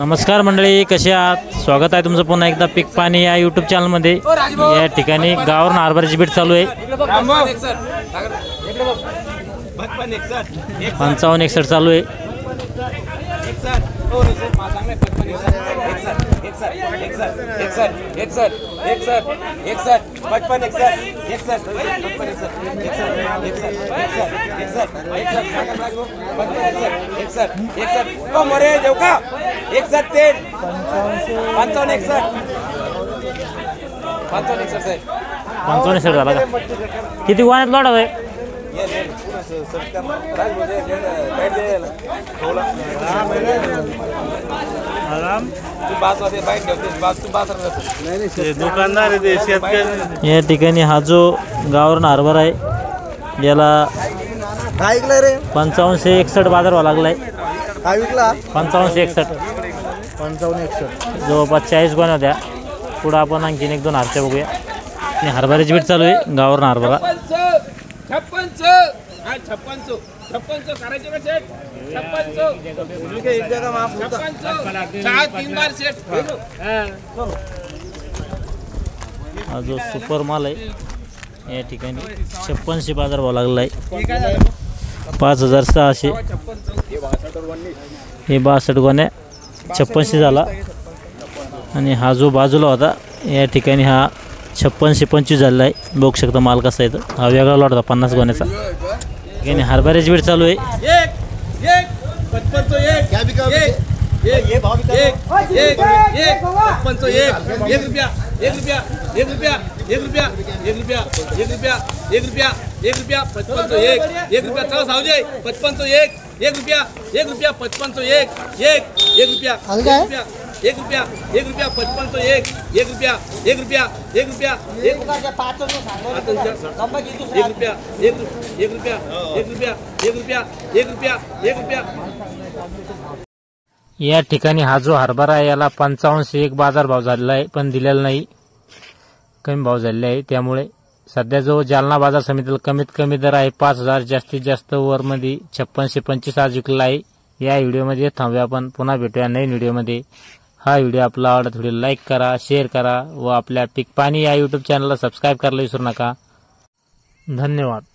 नमस्कार मंडळी, कसे आहात? स्वागत आहे तुमचं पुन्हा एकदा पीक पाणी या यूट्यूब चॅनलमध्ये। या ठिकाणी गावरान हरभऱ्याची बीट चालू आहे। 55-61 चालू आहे। झाला का? किती वाण्यात लोड आहे? दुकानदार या ठिकाणी हा जो गावरान हरभरा आहे याला 55-61 बाजार व्हावा लागलाय। 55-61 जवळपास 40 गोण्या होत्या। पुढे आपण आणखीन 1-2 हरच्या बघूया। आणि हरभऱ्याची बीट चालू आहे, गावरान हरभरा। 56 करायचे का सेट? 56 हा जो सुपर माल आहे या ठिकाणी 56 बाजार व्हावा लागलाय। 5600 हे 62 गोण्या 56 झाला। आणि हा जो बाजूला होता या ठिकाणी हा 56-25 झालेला आहे। बघू शकता माल कसा आहे। हा वेगळा लॉट होता 50 गोण्याचा। ठिकाणी हरभऱ्याची बीट चालू आहे। 1 या ठिकाणी हा जो हरभरा आहे याला 55-1 बाजार भाव झालेला आहे, पण दिलेला नाही, कमी भाव झालेला आहे। त्यामुळे सध्या जो जालना बाजार समितीला कमीत कमी दर आहे 5000, जास्तीत जास्त वर मध्ये 56-25 आज विकला आहे। या व्हिडिओमध्ये थांबूया, आपण पुन्हा भेटूया नवीन व्हिडिओमध्ये। हा व्हिडिओ आपला आवडला व्हिडिओ लाईक करा, शेअर करा व आपल्या पीक पाणी या यूट्यूब चॅनलला सबस्क्राईब करायला विसरू नका। धन्यवाद।